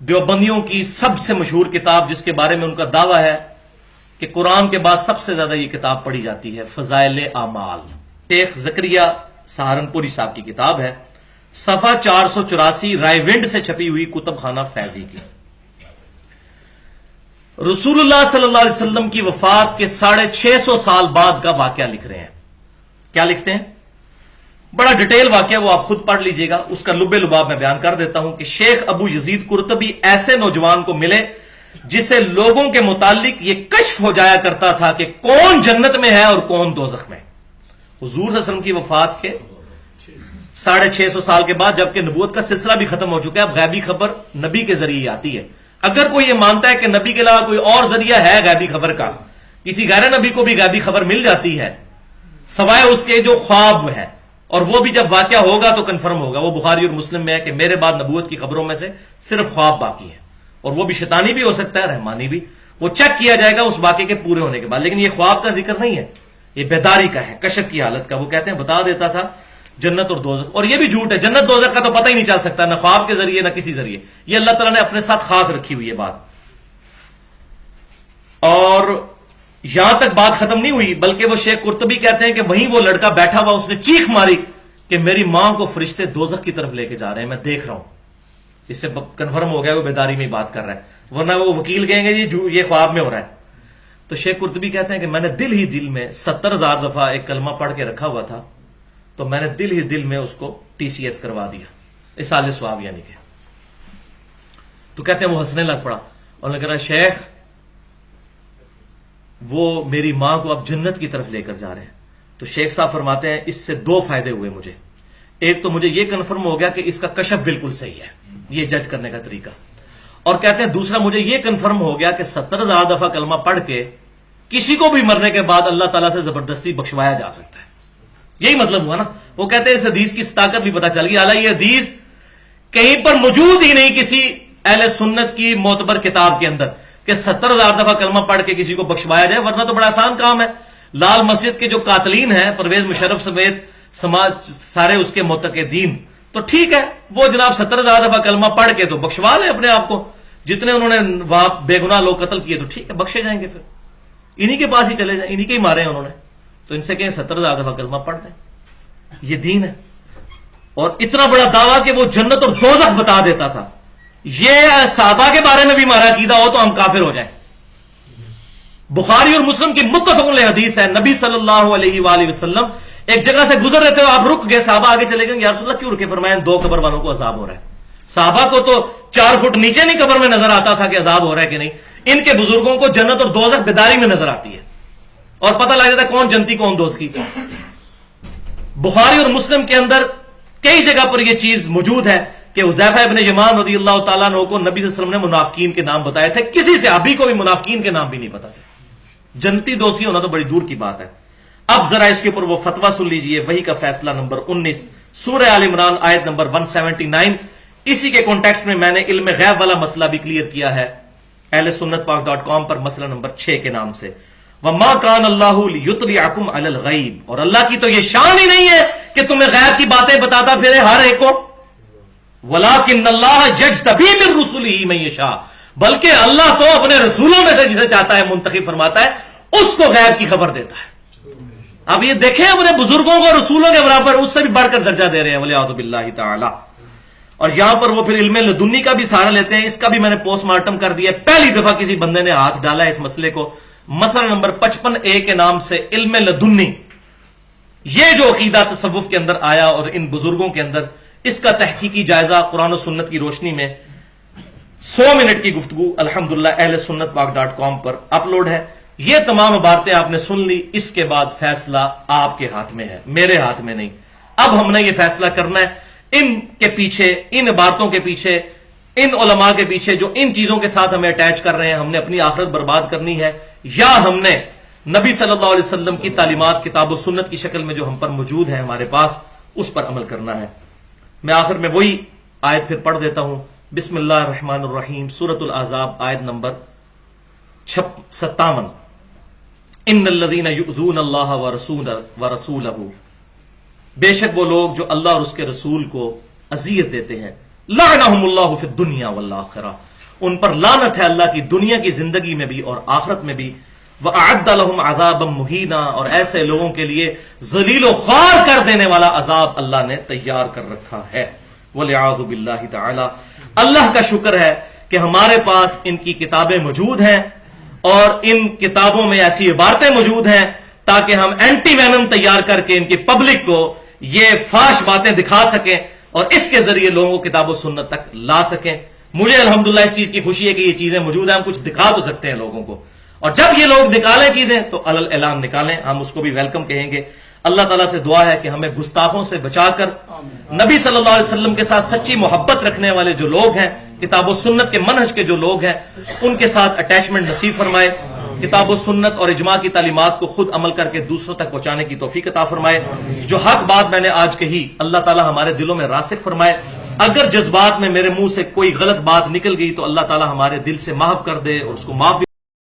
دیوبندیوں کی سب سے مشہور کتاب جس کے بارے میں ان کا دعویٰ ہے کہ قرآن کے بعد سب سے زیادہ یہ کتاب پڑھی جاتی ہے، فضائل اعمال، شیخ زکریا سہارنپوری صاحب کی کتاب ہے، صفحہ 484، رائے ونڈ سے چھپی ہوئی کتب خانہ فیضی کی۔ رسول اللہ صلی اللہ علیہ وسلم کی وفات کے 650 سال بعد کا واقعہ لکھ رہے ہیں۔ کیا لکھتے ہیں؟ بڑا ڈیٹیل واقعہ، وہ آپ خود پڑھ لیجئے گا، اس کا لب لباب میں بیان کر دیتا ہوں کہ شیخ ابو یزید قرطبی ایسے نوجوان کو ملے جسے لوگوں کے متعلق یہ کشف ہو جایا کرتا تھا کہ کون جنت میں ہے اور کون دوزخ میں۔ حضور صلی اللہ علیہ وسلم کی وفات کے 650 سال کے بعد، جبکہ نبوت کا سلسلہ بھی ختم ہو چکا ہے، اب غیبی خبر نبی کے ذریعے آتی ہے۔ اگر کوئی یہ مانتا ہے کہ نبی کے علاوہ کوئی اور ذریعہ ہے غیبی خبر کا، کسی غیر نبی کو بھی غیبی خبر مل جاتی ہے سوائے اس کے جو خواب ہے، اور وہ بھی جب واقعہ ہوگا تو کنفرم ہوگا۔ وہ بخاری اور مسلم میں ہے کہ میرے بعد نبوت کی خبروں میں سے صرف خواب باقی ہے، اور وہ بھی شیطانی بھی ہو سکتا ہے، رحمانی بھی، وہ چیک کیا جائے گا اس واقعے کے پورے ہونے کے بعد۔ لیکن یہ خواب کا ذکر نہیں ہے، یہ بیداری کا ہے، کشف کی حالت کا۔ وہ کہتے ہیں بتا دیتا تھا جنت اور دوزخ، اور یہ بھی جھوٹ ہے، جنت دوزخ کا تو پتہ ہی نہیں چل سکتا، نہ خواب کے ذریعے نہ کسی ذریعے، یہ اللہ تعالیٰ نے اپنے ساتھ خاص رکھی ہوئی ہے بات۔ اور یہاں تک بات ختم نہیں ہوئی، بلکہ وہ شیخ قرطبی کہتے ہیں کہ وہیں وہ لڑکا بیٹھا ہوا، اس نے چیخ ماری کہ میری ماں کو فرشتے دوزخ کی طرف لے کے جا رہے ہیں، میں دیکھ رہا ہوں۔ اس سے کنفرم ہو گیا وہ بیداری میں بات کر رہا ہے، ورنہ وہ وکیل کہیں گے یہ خواب میں ہو رہا ہے۔ تو شیخ قرطبی کہتے ہیں کہ میں نے دل ہی دل میں 70,000 دفعہ ایک کلمہ پڑھ کے رکھا ہوا تھا، تو میں نے دل ہی دل میں اس کو TCS کروا دیا، اصال ثواب یعنی کہ۔ تو کہتے ہیں وہ ہنسنے لگ پڑا اور نے کہا شیخ وہ میری ماں کو اب جنت کی طرف لے کر جا رہے ہیں۔ تو شیخ صاحب فرماتے ہیں اس سے 2 فائدے ہوئے مجھے۔ ایک تو مجھے یہ کنفرم ہو گیا کہ اس کا کشف بالکل صحیح ہے، یہ جج کرنے کا طریقہ، اور کہتے ہیں دوسرا مجھے یہ کنفرم ہو گیا کہ 70,000 دفعہ کلمہ پڑھ کے کسی کو بھی مرنے کے بعد اللہ تعالیٰ سے زبردستی بخشوایا جا سکتا ہے۔ یہی مطلب ہوا نا۔ وہ کہتے ہیں اس حدیث کی طاقت بھی پتہ چل گئی، حالانکہ یہ حدیث کہیں پر موجود ہی نہیں کسی اہل سنت کی معتبر کتاب کے اندر کہ 70,000 دفعہ کلمہ پڑھ کے کسی کو بخشوایا جائے، ورنہ تو بڑا آسان کام ہے۔ لال مسجد کے جو قاتلین ہیں پرویز مشرف سمیت سماج سارے اس کے معتقدین، تو ٹھیک ہے وہ جناب 70,000 دفعہ کلمہ پڑھ کے تو بخشوا لیں اپنے آپ کو، جتنے انہوں نے وہاں بے گناہ لوگ قتل کیے تو ٹھیک ہے بخشے جائیں گے، پھر انہی کے پاس ہی چلے جائیں، انہی کے ہی مارے ہیں انہوں نے، تو ان سے کہیں 70,000 دفعہ کلمہ پڑھ دیں، یہ دین ہے۔ اور اتنا بڑا دعویٰ کہ وہ جنت اور دوزخ بتا دیتا تھا، یہ صحابہ کے بارے میں بھی ہمارا عقیدہ ہو تو ہم کافر ہو جائیں۔ بخاری اور مسلم کی متفق علیہ حدیث ہے، نبی صلی اللہ علیہ وآلہ وسلم ایک جگہ سے گزر رہے تھے، آپ رک گئے، صحابہ آگے چلے گئے، یا رسول اللہ کیوں رکے؟ فرمایا 2 قبر والوں کو عذاب ہو رہا ہے۔ صحابہ کو تو 4 فٹ نیچے نہیں قبر میں نظر آتا تھا کہ عذاب ہو رہا ہے کہ نہیں، ان کے بزرگوں کو جنت اور دوزخ بیداری میں نظر آتی ہے، اور پتہ لگ جاتا ہے کون جنتی کون دوزخی۔ بخاری اور مسلم کے اندر کئی جگہ پر یہ چیز موجود ہے کہ حذیفہ ابن یمان رضی اللہ تعالیٰ عنہ کو نبی صلی اللہ علیہ وسلم نے منافقین کے نام بتائے تھے، کسی صحابی کو بھی منافقین کے نام بھی نہیں پتا تھے، جنتی دوزخی ہونا تو بڑی دور کی بات ہے۔ اب ذرا اس کے اوپر وہ فتویٰ سن لیجئے، وحی کا فیصلہ نمبر 19 سورہ آل عمران آیت نمبر 179۔ اسی کے کانٹیکسٹ میں میں نے علم غیب والا مسئلہ بھی کلیئر کیا ہے اہل سنت پاک.com پر، مسئلہ نمبر 6 کے نام سے، وَمَا كَانَ اللَّهُ لِيُطْلِعَكُمْ عَلَى الْغَيْبِ، اور اللہ کی تو یہ شان ہی نہیں ہے کہ تمہیں غیب کی باتیں بتاتا پھرے ہر ایک کو، وَلَٰكِنَّ اللَّهَ يَجْتَبِي مِن رُّسُلِهِ مَن يَشَاءُ، بلکہ اللہ تو اپنے رسولوں میں سے جسے چاہتا ہے منتخب فرماتا ہے، اس کو غیب کی خبر دیتا ہے۔ اب یہ دیکھیں اپنے بزرگوں کو رسولوں کے برابر اس سے بھی بڑھ کر درجہ دے رہے ہیں وَلِيَعُوذُ بِاللَّهِ تَعَالَىٰ۔ اور یہاں پر وہ پھر علم لدنی کا بھی سہارا لیتے ہیں، اس کا بھی میں نے پوسٹ مارٹم کر دیا، پہلی دفعہ کسی بندے نے ہاتھ ڈالا اس مسئلے کو، مسئلہ نمبر 55A کے نام سے علم لدنی۔ یہ جو عقیدہ تصوف کے اندر آیا اور ان بزرگوں کے اندر، اس کا تحقیقی جائزہ قرآن و سنت کی روشنی میں 100 منٹ کی گفتگو الحمدللہ اہل سنت پاک.com پر اپلوڈ ہے۔ یہ تمام عبارتیں آپ نے سن لی، اس کے بعد فیصلہ آپ کے ہاتھ میں ہے، میرے ہاتھ میں نہیں۔ اب ہم نے یہ فیصلہ کرنا ہے ان کے پیچھے، ان عبارتوں کے پیچھے، ان علماء کے پیچھے جو ان چیزوں کے ساتھ ہمیں اٹیچ کر رہے ہیں، ہم نے اپنی آخرت برباد کرنی ہے، یا ہم نے نبی صلی اللہ علیہ وسلم کی تعلیمات کتاب و سنت کی شکل میں جو ہم پر موجود ہیں ہمارے پاس، اس پر عمل کرنا ہے۔ میں آخر میں وہی آیت پھر پڑھ دیتا ہوں، بسم اللہ الرحمن الرحیم، سورۃ الاحزاب آیت نمبر 57، ان الذین یؤذون اللہ ورسولہ، بے شک وہ لوگ جو اللہ اور اس کے رسول کو اذیت دیتے ہیں، لعنہم اللہ فی الدنیا والآخرہ، ان پر لعنت ہے اللہ کی دنیا کی زندگی میں بھی اور آخرت میں بھی. وَأَعَدَّ لَهُمْ عَذَابًا مُهِينًا، اور ایسے لوگوں کے لیے ذلیل و خوار کر دینے والا عذاب اللہ نے تیار کر رکھا ہے. وَلِعَاذُ بِاللَّهِ تَعَالَى. اللہ کا شکر ہے کہ ہمارے پاس ان کی کتابیں موجود ہیں اور ان کتابوں میں ایسی عبارتیں موجود ہیں تاکہ ہم اینٹی وینم تیار کر کے ان کی پبلک کو یہ فاش باتیں دکھا سکیں اور اس کے ذریعے لوگوں کو کتاب و سنت تک لا سکیں. مجھے الحمدللہ اس چیز کی خوشی ہے کہ یہ چیزیں موجود ہیں، ہم کچھ دکھا تو سکتے ہیں لوگوں کو، اور جب یہ لوگ نکالیں چیزیں تو علل اعلان نکالیں، ہم اس کو بھی ویلکم کہیں گے. اللہ تعالیٰ سے دعا ہے کہ ہمیں گستاخوں سے بچا کر نبی صلی اللہ علیہ وسلم کے ساتھ سچی محبت رکھنے والے جو لوگ ہیں، کتاب و سنت کے منہج کے جو لوگ ہیں، ان کے ساتھ اٹیچمنٹ نصیب فرمائے. کتاب و سنت اور اجماع کی تعلیمات کو خود عمل کر کے دوسروں تک پہنچانے کی توفیق عطا فرمائے. جو حق بات میں نے آج کہی اللہ تعالیٰ ہمارے دلوں میں راسخ فرمائے. اگر جذبات میں میرے منہ سے کوئی غلط بات نکل گئی تو اللہ تعالیٰ ہمارے دل سے محو کر دے اور اس کو معاف